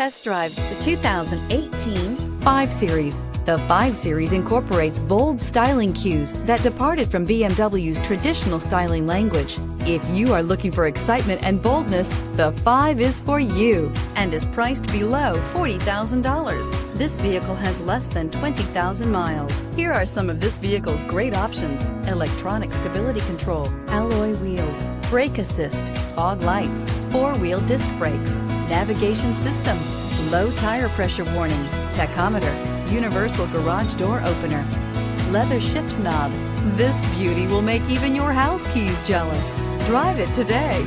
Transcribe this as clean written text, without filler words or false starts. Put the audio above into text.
Test drive the 2018 5 Series. The 5 Series incorporates bold styling cues that departed from BMW's traditional styling language. If you are looking for excitement and boldness, the 5 is for you and is priced below $40,000. This vehicle has less than 20,000 miles. Here are some of this vehicle's great options: electronic stability control, alloy wheels, brake assist, fog lights, 4-wheel disc brakes, navigation system, low tire pressure warning, tachometer, universal garage door opener, leather shift knob. This beauty will make even your house keys jealous. Drive it today.